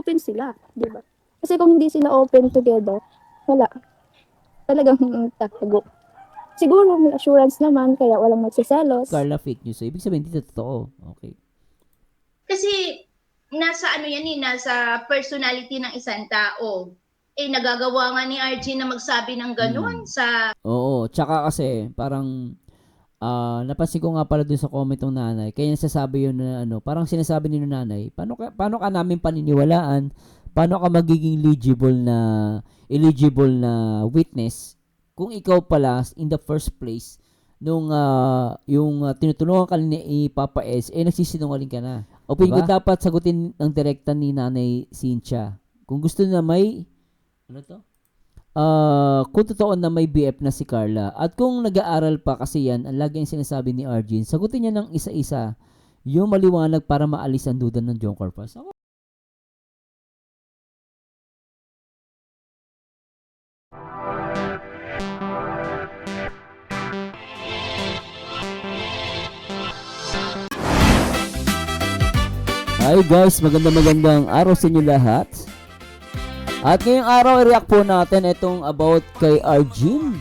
open sila, di ba? Kasi kung hindi sila open together, wala. Talagang tago. Siguro may assurance naman, kaya walang magsiselos. Carla, fake news. So, ibig sabihin, hindi totoo. Okay. Kasi nasa ano yan nasa personality ng isang tao. Nagagawa nga ni RG na magsabi ng ganun sa... Oo, tsaka kasi, parang, napansin ko nga pala dun sa comment ng nanay, kaya nasasabi yun na ano, parang sinasabi ni nanay, paano ka namin paniniwalaan, paano ka magiging eligible na witness kung ikaw pala in the first place nung tinutulungan ka ni Papa S, nagsisinungaling ka na. O diba? Ko dapat sagutin ng direkta ni Nanay Cynthia. Kung gusto na may kung totoo na may BF na si Carla at kung nag-aaral pa kasi yan, ang lagi ang sinasabi ni Arjun, sagutin niya ng isa-isa yung maliwanag para maalis ang duda ng John Corpus. Ako. Hi guys, magandang araw sa inyo lahat. At ngayong araw, i-react po natin itong about kay Arjun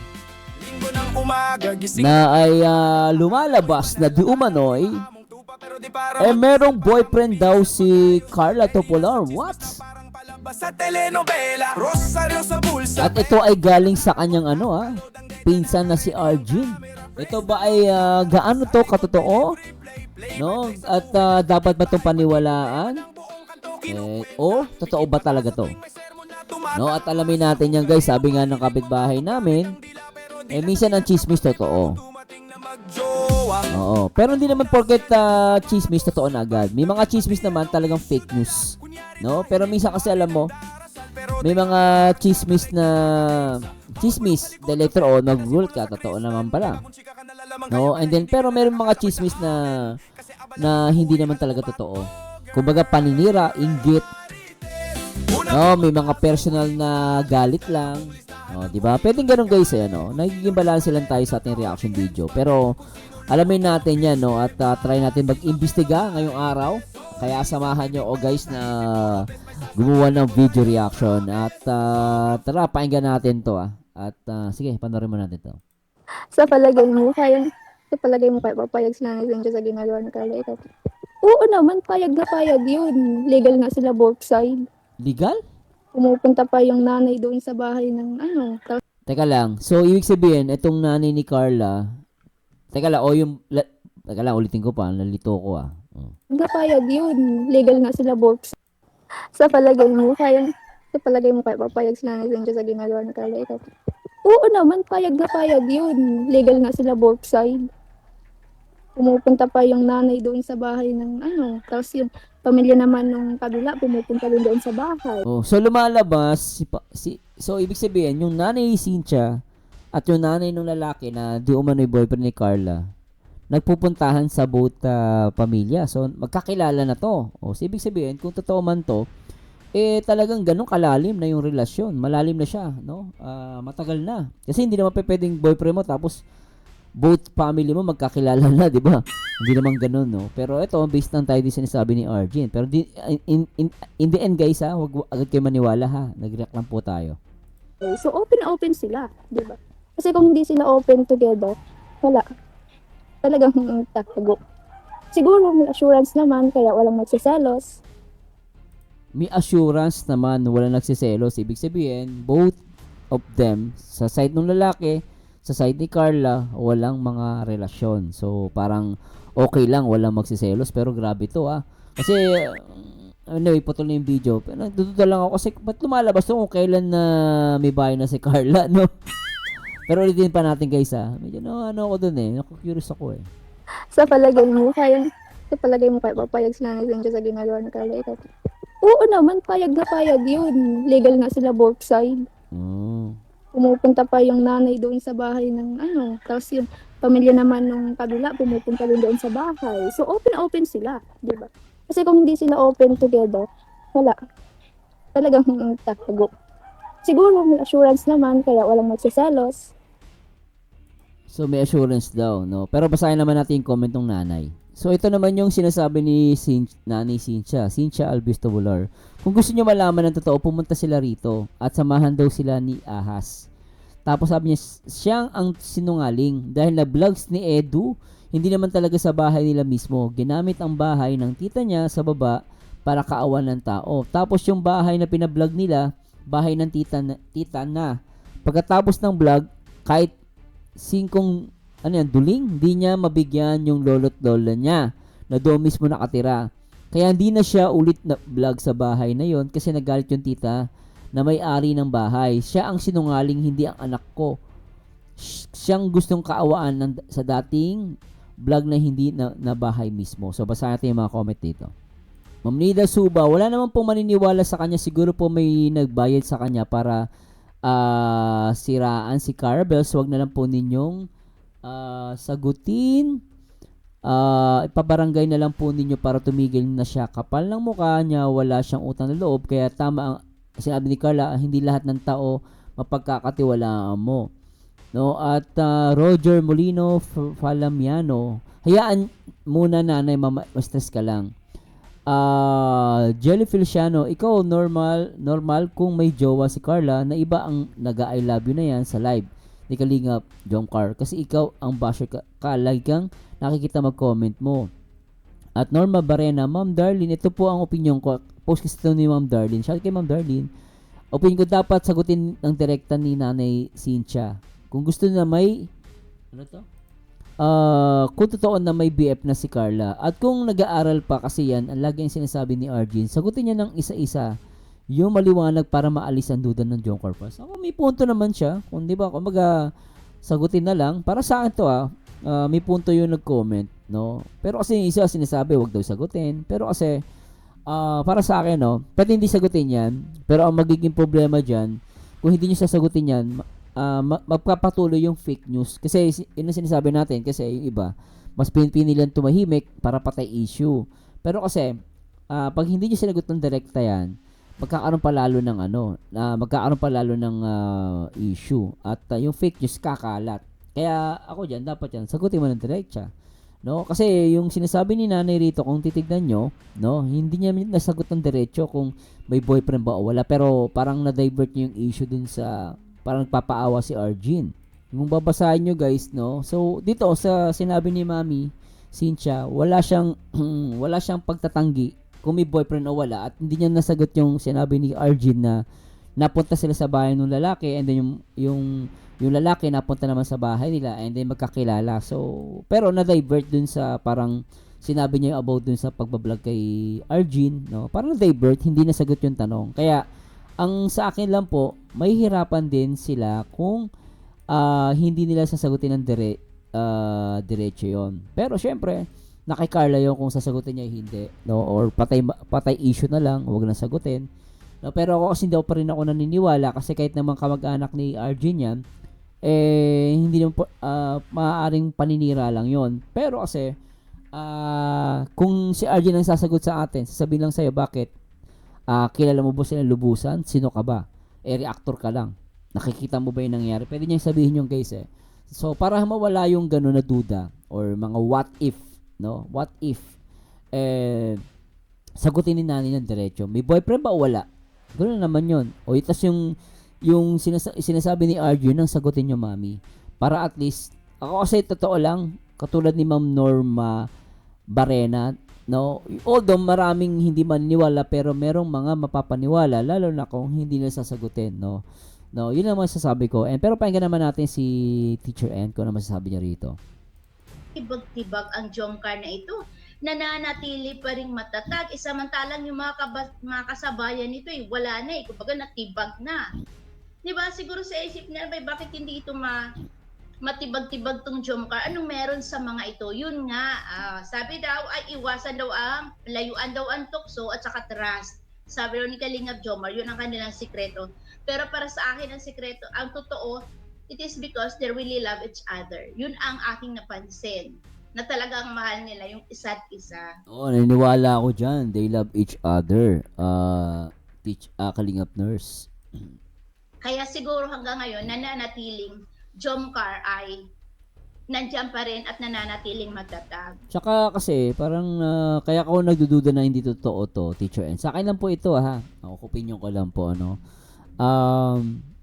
na ay lumalabas na di umano'y merong boyfriend daw si Carla Topolar. What? At ito ay galing sa kanyang pinsan na si Arjun. Ito ba ay gaano to katotoo? No? At dapat ba itong paniwalaan? Totoo ba talaga to? No, at alamin natin yan guys, sabi nga ng kapitbahay namin, minsan ang chismis totoo. Oo, pero hindi naman porket chismis totoo na agad. May mga chismis naman talagang fake news. No, pero minsan kasi alam mo, may mga chismis the letter O, nag-google ka, totoo naman pala. No, and then pero meron mga chismis na hindi naman talaga totoo. Kumbaga paninira, inggit. No, may mga personal na galit lang. No, 'di ba? Pwedeng ganoon guys, nagiging balanse lang tayo sa ating reaction video. Pero alamin natin 'yan, no, at try natin mag-imbestiga ngayong araw. Kaya samahan nyo guys na gumawa ng video reaction at tara pakinggan natin 'to At sige, panoorin mo natin 'to. Sa palagay mo kaya papayag sila ni Cynthia sa ginagawa ni Carla? Oo naman, payag na payag yun. Legal nga sila both side. Legal? Pumupunta pa yung nanay doon sa bahay ng Teka lang. So, ibig sabihin, itong nanay ni Carla, teka lang, ulitin ko pa, nalito ko Napayag yun. Legal nga sila both. Sa palagay mo kaya papayag sila ni Cynthia sa ginagawa ni Carla? Oo naman, payag na payag yun. Legal nga sila both side. Pumupunta pa yung nanay doon sa bahay ng tapos yung pamilya naman ng kabila pumupunta rin doon sa bahay. So lumalabas so ibig sabihin yung nanay ni Cynthia at yung nanay ng lalaki na di umano'y boyfriend ni Carla nagpupuntahan sa both pamilya. So magkakilala na to. So ibig sabihin kung totoo man to, talagang ganun kalalim na yung relasyon. Malalim na siya, no? Matagal na. Kasi hindi naman pwedeng boyfriend mo tapos both family mo magkakilala na, di ba? Hindi naman ganun, no? Pero ito, based lang tayo din sinasabi ni Arjun. Pero in the end, guys, huwag agad kayo maniwala, Nag-react lang po tayo. So, open sila, di ba? Kasi kung hindi sila open together, wala. Talagang tago. Siguro may assurance naman, kaya walang magsiselos. May assurance naman, walang nagsiselos. Ibig sabihin, both of them, sa side ng lalaki, sa side ni Carla, walang mga relasyon. So, parang okay lang, walang magsiselos. Pero grabe to, Kasi, anyway, putol na yung video. Pero nagdududa lang ako kasi ba't lumalabas to kung kailan na may bahay na si Carla, no? Pero ulitin pa natin, guys, Medyo ako dun, Naku-curious ako, Sa palagay mo kaya papayag sila ni Cynthia sa ginagawa ni Carla? Oo naman, payag na payag yun. Legal nga sila both side. Pumupunta pa yung nanay doon sa bahay ng tapos yung pamilya naman ng kabila pumupunta rin doon sa bahay. So open sila, di ba? Kasi kung hindi sila open together, wala. Talagang tago. Siguro may assurance naman, kaya walang magsiselos. So may assurance daw, no? Pero basahin naman natin yung comment ng nanay. So ito naman yung sinasabi ni Nanay Cynthia Albistobular. Kung gusto niyo malaman ng totoo, pumunta sila rito at samahan daw sila ni Ahas. Tapos sabi niya, siyang ang sinungaling dahil na vlogs ni Edu, hindi naman talaga sa bahay nila mismo. Ginamit ang bahay ng tita niya sa baba para kaawan ng tao. Tapos yung bahay na pinablog nila, bahay ng tita na. Pagkatapos ng vlog, kahit singkong duling, hindi niya mabigyan yung lolo't lola niya na doon mismo nakatira. Kaya hindi na siya ulit na vlog sa bahay na yon kasi nagalit yung tita na may-ari ng bahay. Siya ang sinungaling, hindi ang anak ko. Siyang gustong kaawaan sa dating vlog na hindi na bahay mismo. So, basahin natin yung mga comment dito. Ma'am Nida Suba, wala naman pong maniniwala sa kanya. Siguro po may nagbayad sa kanya para siraan si Carabels. Huwag na lang po ninyong sagutin. Ipabarangay na lang po ninyo para tumigil na siya. Kapal ng mukha niya, wala siyang utang na loob. Kaya tama ang sinabi ni Carla, hindi lahat ng tao mapagkakatiwalaan mo. No, at Roger Molino Falamiano, hayaan muna nanay, ma-stress ka lang. Jelly Feliciano, ikaw normal kung may jowa si Carla na iba ang nag-I love you na yan sa live ni Kalingap Jomcar kasi ikaw ang basher ka lagi kang nakikita mag-comment mo. At Norma Barena, Ma'am Darlene, ito po ang opinion ko. Post kasi ito ni Ma'am Darlene. Shout kay Ma'am Darlene. Opinion ko, dapat sagutin ng direkta ni Nanay Cynthia. Kung gusto na may kung totoo na may BF na si Carla at kung nag-aaral pa kasi yan, ang lagi ang sinasabi ni Arjun, sagutin niya ng isa-isa yung maliwanag para maalis ang duda ng John Corpus. Ako may punto naman siya. Kung di ba, kumbaga sagutin na lang. Para sa akin to may punto yung nag-comment, no? Pero kasi yung isa sinasabi, wag daw sagutin. Pero kasi para sa akin, no, pwede hindi sagutin yan. Pero ang magiging problema dyan, kung hindi nyo sasagutin yan, magpapatuloy yung fake news. Kasi yun ang sinasabi natin, kasi yung iba, mas pinilang tumahimik para patay issue. Pero kasi, pag hindi nyo sinagot ng direkta yan, magkakaroon pa lalo ng issue. At yung fake news kakalat. Kaya ako dyan, dapat yan, sagutin mo ng direkta. No? Kasi yung sinasabi ni nanay rito, kung titignan nyo, no, hindi niya nasagot ng diretso kung may boyfriend ba o wala. Pero parang na-divert niyo yung issue dun sa, parang nagpapaawa si Arjun. Kung babasahin nyo guys, no, so dito sa sinabi ni Mami Cynthia, wala siyang pagtatanggi kung may boyfriend o wala, at hindi niya nasagot yung sinabi ni Arjun na napunta sila sa bahay ng lalaki and then yung lalaki napunta naman sa bahay nila and then magkakilala. So pero na-divert dun sa parang sinabi niya about dun sa pagbablog kay Arjun, no, parang na-divert, hindi nasagot yung tanong. Kaya ang sa akin lang po, may hirapan din sila kung hindi nila sasagutin ng diretso yon. Pero syempre, na kay Carla yun kung sasagutin niya hindi, no, or patay issue na lang, wag na sagutin. No, pero ako kasi daw pa rin ako naniniwala kasi kahit naman kamag-anak ni Arjun yan, hindi naman maaaring paninira lang yon. Pero kasi kung si Arjun ang sasagot sa atin, sasabihin lang sa'yo, bakit? Kilala mo ba sila lubusan? Sino ka ba? Reactor ka lang. Nakikita mo ba yung nangyari? Pwede niyang sabihin yung guys So, para mawala yung gano'n na duda or mga what if, no? What if sagutin ni nanay ng diretso, may boyfriend ba o wala? Gano'n naman yun. O itas yung sinasabi ni Arjun nang sagutin yung mami. Para at least, ako kasi totoo lang, katulad ni Ma'am Norma Barena, no, although maraming hindi maniniwala pero merong mga mapapaniwala lalo na kung hindi nila sasagutin, no. No, yun ang masasabi ko. Pero pakinggan naman natin si Teacher N kung ano masasabi niya rito. Tibag-tibag ang Jomcar na ito. Nananatili pa ring matatag. Samantalang yung mga kasabayan nito wala na kumbaga natibag na. 'Di ba? Siguro sa isip nila, bakit hindi ito matibag-tibag tong Jomcar? Anong meron sa mga ito? Yun nga, sabi daw ay iwasan daw layuan daw ang tukso at saka trust. Sabi daw ni Kalingap Jomar, yun ang kanilang sikreto. Pero para sa akin ang sikreto, ang totoo, it is because they really love each other. Yun ang aking napansin. Na talagang mahal nila yung isa't isa. Oo, naniniwala ako dyan. They love each other. Kalingap Nurse. Kaya siguro hanggang ngayon, nananatiling Jomcar ay nandiyan pa rin at nananatiling matatag. Tsaka kasi, parang kaya ako nagdududa na hindi totoo to, Teacher N. Sa akin lang po ito, ha. Ako, opinion ko lang po, ano.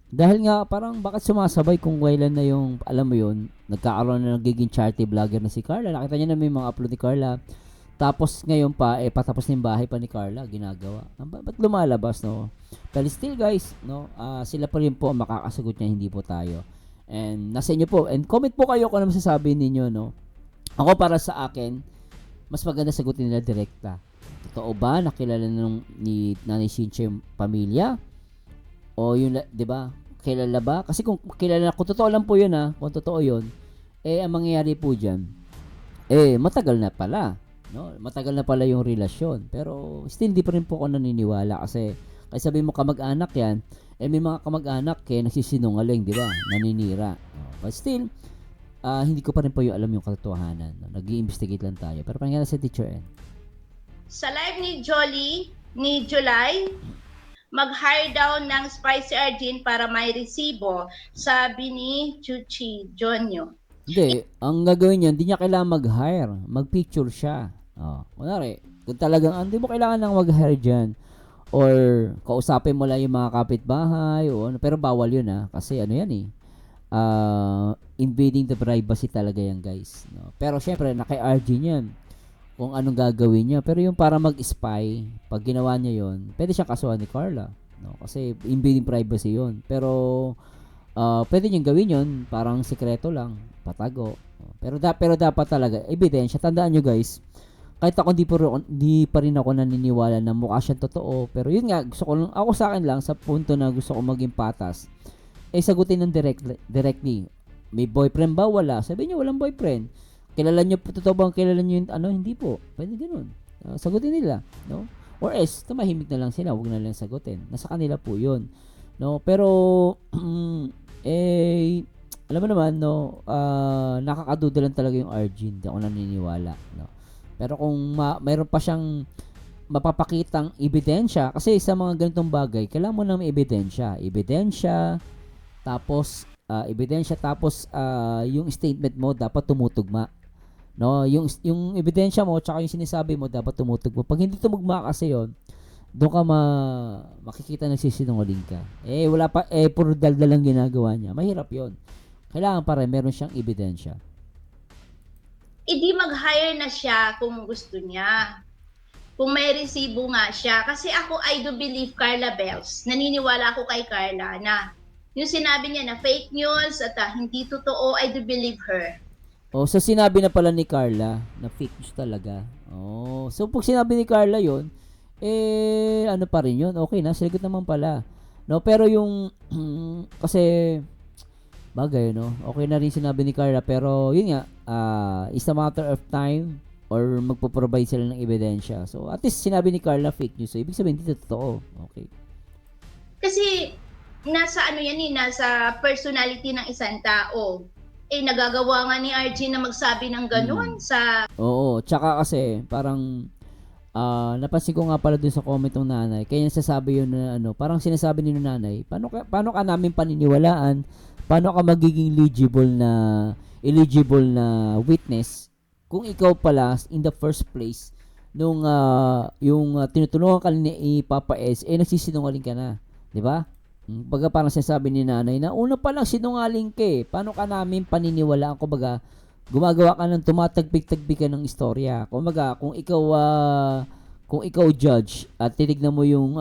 Dahil nga, parang bakit sumasabay kung kailan na yung, alam mo yun, nagkakaroon na nagiging charity vlogger na si Carla. Nakita niyo na may mga upload ni Carla. Tapos ngayon pa, patapos na yung bahay pa ni Carla, ginagawa. Ba't lumalabas, no? But still, guys, no, sila pa rin po ang makakasagot niya, hindi po tayo. And nasa inyo po. And comment po kayo kung ano masasabi ninyo, no? Ako, para sa akin, mas maganda sagutin nila direkta. Totoo ba nakilala ni Nanay Cynthia yung pamilya? O yung, 'di ba? Kilala ba? Kasi kung kilala, kung totoo lang po 'yun, kung totoo 'yun, ang mangyayari po diyan, matagal na pala, no? Matagal na pala yung relasyon. Pero still hindi pa rin po ako naniniwala kasi sabi mo kamag-anak 'yan, may mga kamag-anak nagsisinungaling, 'di ba? Naninira. But still, hindi ko pa rin po yung alam yung katotohanan. No? Nag-i-investigate lang tayo. Pero paano sa Teacher N? Sa live ni July, mag-hire daw ng Spicy Argin para may resibo, sabi ni Chuchi Jonyo. Hindi, ang gagawin niya, hindi niya kailangan mag-hire. Mag-picture siya. Kunwari, kung talagang, hindi mo kailangan nang mag-hire dyan. Or, kausapin mo lang yung mga kapitbahay, o ano, pero bawal yun kasi ano yan invading the privacy talaga yan, guys. No? Pero syempre, naka-Argin yan. Kung anong gagawin niya. Pero yung para mag-spy, pag ginawa niya yon, pwede siyang kasuhan ni Carla. No? Kasi invading privacy yon. Pero, pwede niyang gawin yon, parang sekreto lang, patago. Pero dapat talaga, ebidensya. Tandaan nyo, guys, kahit ako di pa rin ako naniniwala na mukha siyang totoo. Pero yun nga, ako sa akin lang, sa punto na gusto ko maging patas, sagutin ng directly. May boyfriend ba? Wala. Sabi niyo, walang boyfriend. Kilala niyo, totoo bang kilala niyo yung hindi po. Pwede ganun. Sagutin nila, no? Or else, tumahimik na lang sila, huwag na lang sagutin. Nasa kanila po yun. No? Pero, alam mo naman, no, nakakaduda lang talaga yung Argin. Hindi ako naniniwala, no? Pero kung mayroon pa siyang mapapakitang ebidensya, kasi sa mga ganitong bagay, kailangan mo na may ebidensya. Tapos, yung statement mo dapat tumutugma. No, yung ebidensya mo tsaka yung sinasabi mo dapat tumutugma. Pag hindi tumugma kasi yon, doon ka makikita nagsisinungaling ka. Wala pa puro daldal lang ginagawa niya. Mahirap yon. Kailangan pa rin meron siyang ebidensya. Hindi mag-hire na siya kung gusto niya. Kung may resibo nga siya. Kasi ako, I do believe Carla Bells. Naniniwala ako kay Carla na yung sinabi niya na fake news at hindi totoo, I do believe her. So sinabi na pala ni Carla na fake news talaga. So pag sinabi ni Carla yon, ano pa rin yun? Okay na, sagot naman pala. No, pero yung kasi bagay, no? Okay na rin sinabi ni Carla, pero yun nga, is a matter of time or magpo-provide sila ng ebidensya. So at least sinabi ni Carla fake news. So ibig sabihin hindi totoo. Okay. Kasi nasa nasa personality ng isang tao. Nagagawa nga ni Argin na magsabi ng ganun sa... Oo, tsaka kasi parang napansin ko nga pala dun sa comment ng nanay, kaya nasasabi yun na parang sinasabi ni nanay, paano ka namin paniniwalaan, paano ka magiging eligible na witness kung ikaw pala in the first place nung yung tinutulungan ka ni Papa S, nagsisinungaling ka na, di ba? Baga parang sinasabi ni nanay na una pa lang sinungaling ka paano ka namin paniniwalaan? Kumbaga, gumagawa ka ng tumatagpik-tagpik ka ng istorya. Kumbaga, kung ikaw judge at titignan mo yung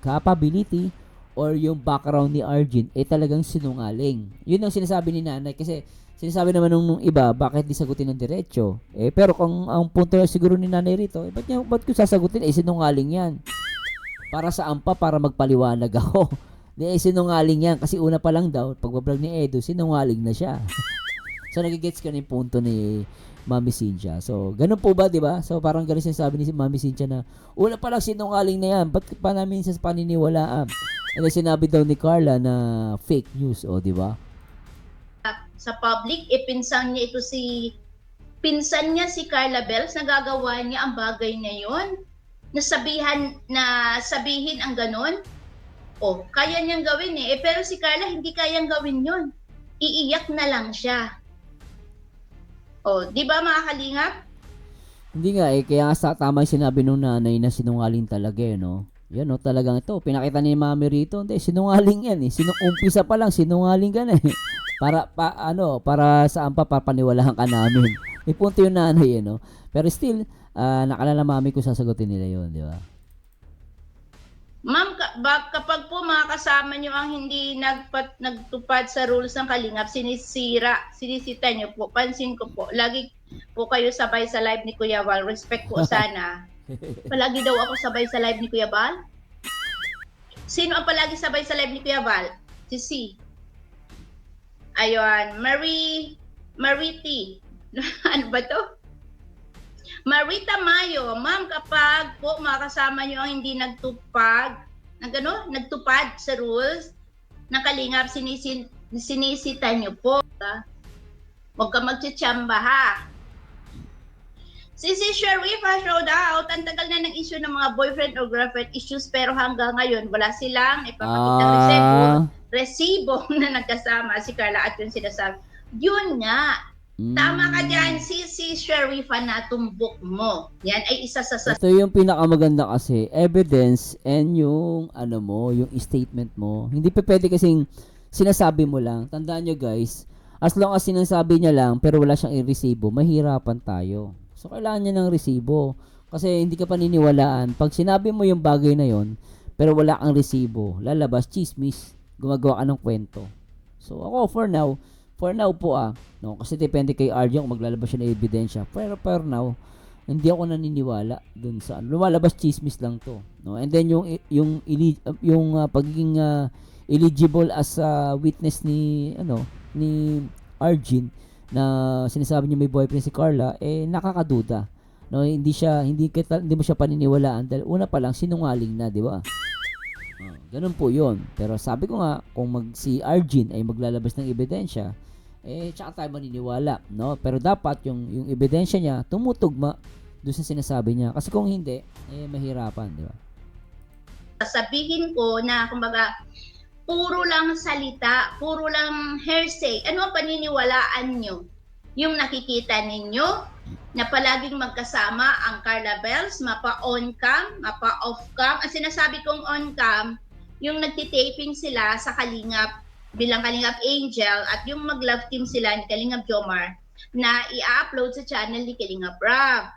capability or yung background ni Argin, talagang sinungaling. Yun ang sinasabi ni nanay kasi sinasabi naman nung iba, bakit di sagutin ng diretso? Pero kung ang punto siguro ni nanay rito, ba't ko sasagutin? Sinungaling yan. Para saan pa? Para magpaliwanag ako. Sinungaling yan. Kasi una pa lang daw, pagbablog ni Edo, sinungaling na siya. So, nagigets ka na yung punto ni Mami Cynthia. So, ganun po ba, di ba? So, parang ganun sinasabi ni Mami Cynthia na, una pa lang sinungaling na yan. Ba't pa namin sa paniniwalaan? And then, sinabi daw ni Carla na fake news, di ba? Sa public, pinsan niya si Carla Bells, nagagawa niya ang bagay na yon. Sabihin ang ganon, kaya niyang gawin pero si Carla hindi kayang gawin yun. iiyak na lang siya. O, di ba mga kalingap? Hindi nga eh, kaya nga tama yung sinabi nung nanay na sinungaling talaga eh, no? Yan no, talagang ito, pinakita ni Mami rito, hindi, sinungaling yan eh. Umpisa pa lang, sinungaling ka na eh. Para saan pa papaniwalahan ka namin. May punto yung nanay eh, no? Pero still, nakalala Mami kung sasagutin nila yun, di ba? Ma'am, kapag po mga kasama nyo ang hindi nagtupad sa rules ng kalingap, sinisita nyo po, pansin ko po, lagi po kayo sabay sa live ni Kuya Val. Respect po sana. Palagi daw ako sabay sa live ni Kuya Val? Sino ang palagi sabay sa live ni Kuya Val? Si C. Ayun, Mariti. Ano ba to? Marita Mayo, ma'am, kapag po makasama nyo ang hindi nagtupad sa rules ng kalingap, sinisita nyo po. Huwag ka magtsitsamba, ha? Si Sharif ha, showed out, ang tagal na ng issue ng mga boyfriend or girlfriend issues, pero hanggang ngayon, wala silang ipapakita resibo na nagkasama si Carla at yung sinasabi. Yun nga, tama ka dyan, si Sharifa na tumbok mo. Yan ay isa sa Ito yung pinakamaganda kasi, evidence and yung yung statement mo. Hindi pa pwede kasing sinasabi mo lang. Tandaan nyo guys, as long as sinasabi niya lang pero wala siyang i-resibo, mahirapan tayo. So kailangan niya ng resibo. Kasi hindi ka paniniwalaan. Pag sinabi mo yung bagay na yon pero wala kang resibo, lalabas chismis, gumagawa ka ng kwento. So ako for now po no, kasi depende kay Arjen kung maglalabas siya ng ebidensya. Pero for now, hindi ako naniniwala dun sa lumalabas chismis lang to, no. And then yung pagiging eligible as a witness ni Arjen na sinasabi niya may boyfriend si Carla, nakakaduda. No, hindi mo siya paniniwalaan dahil una pa lang sinungaling na, di ba? Ganun po 'yon. Pero sabi ko nga kung si Arjen ay maglalabas ng ebidensya, tsaka tayo maniniwala, no? Pero dapat yung ebidensya niya tumutugma doon sa sinasabi niya. Kasi kung hindi, mahirapan, di ba? sasabihin ko na, kumbaga, puro lang salita, puro lang hearsay. Ano ang paniniwalaan nyo? Yung nakikita ninyo na palaging magkasama ang Carla Bells, mapa-on cam, mapa-off cam. Ang sinasabi kong on cam, yung nagtitaping sila sa Kalingap, bilang Kalingap Angel, at yung mag-love team sila ni Kalingap Jomar na i-upload sa channel ni Kalingap Rob.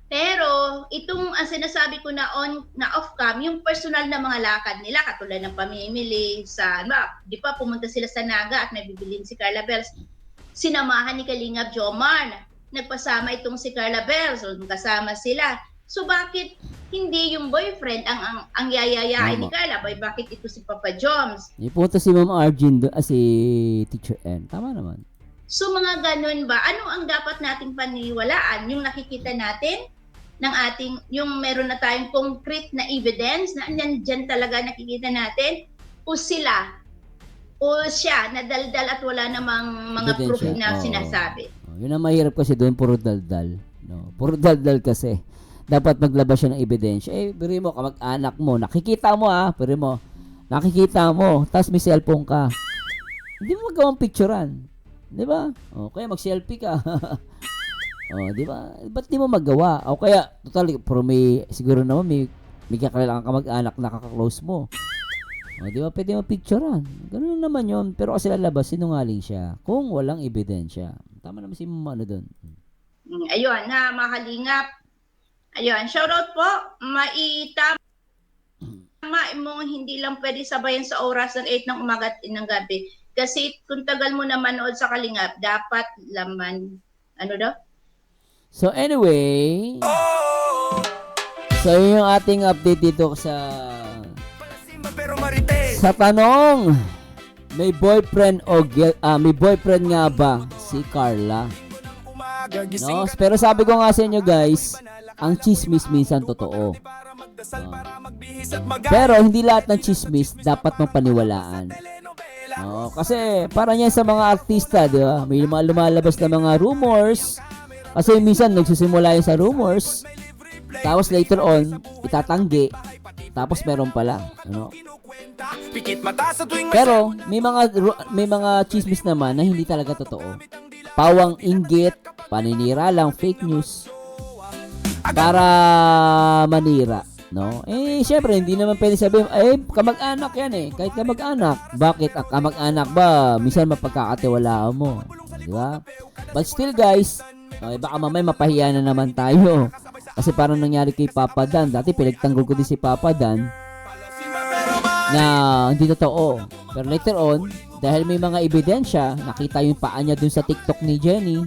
Pero itong sinasabi ko na off cam, yung personal na mga lakad nila, katulad ng pamimili sa, di ba pumunta sila sa Naga at may bibilin si Carla Bells. Sinamahan ni Kalingap Jomar, nagpasama itong si Carla Bells, so kasama sila. So bakit hindi yung boyfriend ang yayayain ni Carla? Bakit ito si Papa Joms? Ipunta si Ma'am Arjen si Teacher N. Tama naman. So mga ganun ba? Ano ang dapat nating paniniwalaan? Yung nakikita natin ng ating, yung meron na tayong concrete na evidence na andyan talaga nakikita natin, o sila, o siya, nadaldal at wala namang mga proof na sinasabi. Yun ang mahirap kasi doon, puro daldal. No? Puro daldal kasi. Dapat maglabas siya ng ebidensya. Biri mo, kamag-anak mo, nakikita mo biri mo, nakikita mo, tapos may cellphone ka. Hindi mo magawang picturean. Di ba? Kaya mag-selfie ka. Di ba? Ba't di mo magawa? O kaya, totally, pero siguro naman may kakailangan ka mag-anak na kaka-close mo. Di ba? Pwede mo picturean. Ganun naman yun. Pero kasi lalabas, sinungaling siya kung walang ebidensya. Tama naman si Mama doon. Ayun, mga Kalingap. Ayun, shoutout po. Maitama mo, hindi lang pwede sabayan sa oras ng 8 ng umaga at ng gabi. Kasi kung tagal mo na manood sa Kalingap, dapat laman, So anyway, so yun yung ating update dito sa tanong, may boyfriend may boyfriend nga ba si Carla? No, pero sabi ko nga sa inyo guys, ang chismis minsan totoo. Pero hindi lahat ng chismis dapat mong paniwalaan. Kasi para yan sa mga artista, di ba? May lumalabas na mga rumors. Kasi minsan nagsisimula yan sa rumors. Tapos later on, itatanggi. Tapos meron pala. Pikit mata sa tuwing Pero may mga chismis naman na hindi talaga totoo. Pawang inggit, paninira lang, fake news para manira, no? Syempre hindi naman pwede sabihin, kamag-anak yan eh. Kahit kamag-anak, bakit ang kamag-anak ba minsan mapagkakatiwalaan mo, di ba? But still guys, baka mamay mapahiya na naman tayo. Kasi parang nangyari kay Papa Dan. Dati pinagtanggol ko din si Papa Dan na hindi totoo. Pero later on, dahil may mga ebidensya, nakita yung paa niya dun sa TikTok ni Jenny.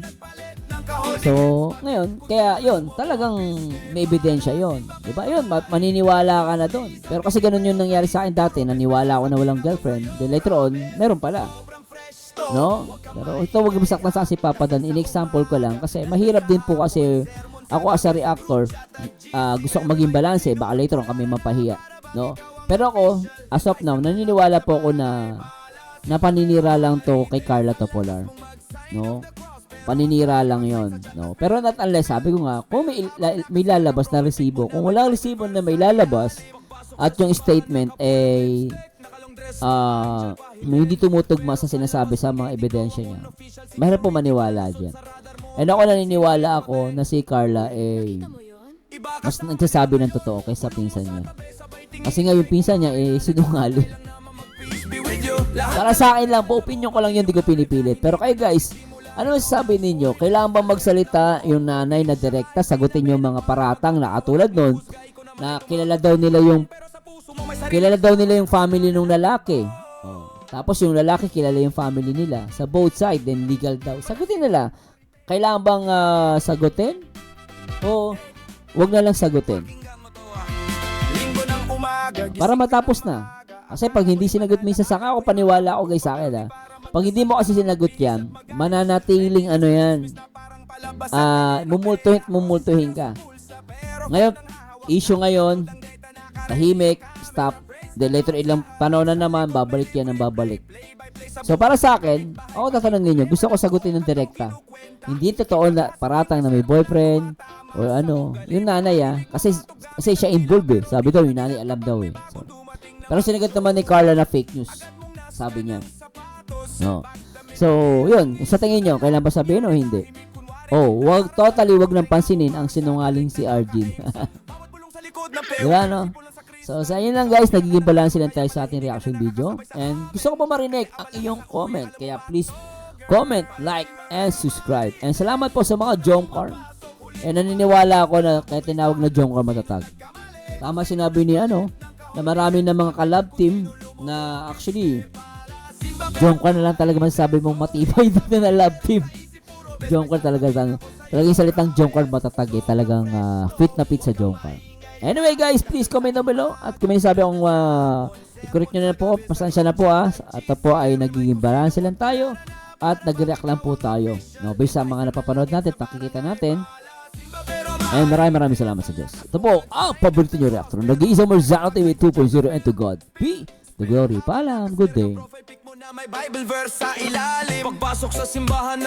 So, ngayon, kaya yun, talagang may ebidensya yun. Diba? Yun, maniniwala ka na dun. Pero kasi ganun yung nangyari sa akin dati, naniwala ako na walang girlfriend. Then later on, meron pala. No? Pero ito, wag masaktan sa si Papa Dan. In-example ko lang kasi mahirap din po kasi ako as a reactor, gusto kong maging balanse, baka later on kami mapahiya. No? Pero ako, as of now, naniniwala po ako na paninira lang to kay Carla Topolar. No? Paninira lang yon, no? Pero not unless, sabi ko nga, kung may lalabas na resibo, kung walang resibo na may lalabas, at yung statement hindi tumutugma sa sinasabi sa mga ebidensya niya, mahirap po maniwala dyan. And ako naniniwala ako na si Carla mas nagsasabi ng totoo kaysa pinsan niya. Kasi nga yung pinsan niya sinungaling. Para sa akin lang po, opinion ko lang yun, di ko pinipilit. Pero kayo guys, ano masasabi ninyo? Kailangan bang magsalita yung nanay na direkta, sagutin yung mga paratang na katulad nun, na kilala daw nila yung family ng lalaki. Tapos yung lalaki kilala yung family nila. Sa both side, then legal daw. Sagutin nila. Kailangan bang sagutin? O wag na lang sagutin? Para matapos na. Kasi pag hindi sinagot minsan sa akin, ako paniwala ako guys sa akin Pag hindi mo kasi sinagot yan, mananatiling yan. Mumultuhin ka. Ngayon, issue ngayon, tahimik, stop. Then later ilang panahon na naman, babalik yan ang babalik. So para sa akin, ako tatanungin nyo, gusto ko sagutin ng direkta. Hindi totoo na paratang na may boyfriend, o yung nanay kasi siya involved Sabi daw, yung nanay alam daw So, pero sinagot naman ni Carla na fake news. Sabi niya. No. So, yun. Sa tingin nyo, kailan ba sabihin o hindi? Wag nang pansinin ang sinungaling si Arjun. Diba, no? So, sa inyo lang guys, nagiging balanse lang tayo sa ating reaction video. And gusto ko pa marinig ang iyong comment. Kaya please, comment, like, and subscribe. And salamat po sa mga Jomcar. And naniniwala ako na kahit tinawag na Jomcar matatag. Tama sinabi ni na marami na mga collab team na actually Jomcar na lang talaga masasabi mong matibay dito na love team. Jomcar talagang yung salitang Jomcar matatag talagang fit na fit sa Jomcar. Anyway guys, please comment down below at kung may sabi akong i-correct nyo na po, pasensya na po at po ay nagiging balance lang tayo at nag-react lang po tayo based sa mga napapanood natin, nakikita natin. And maraming salamat sa Diyos. Ito po ang paborito nyo reactor. Nag-iisang Marzano TV 2.0 and to God be the glory. Paalam, good day. May Bible verse sa ilalim. Pagpasok sa simbahan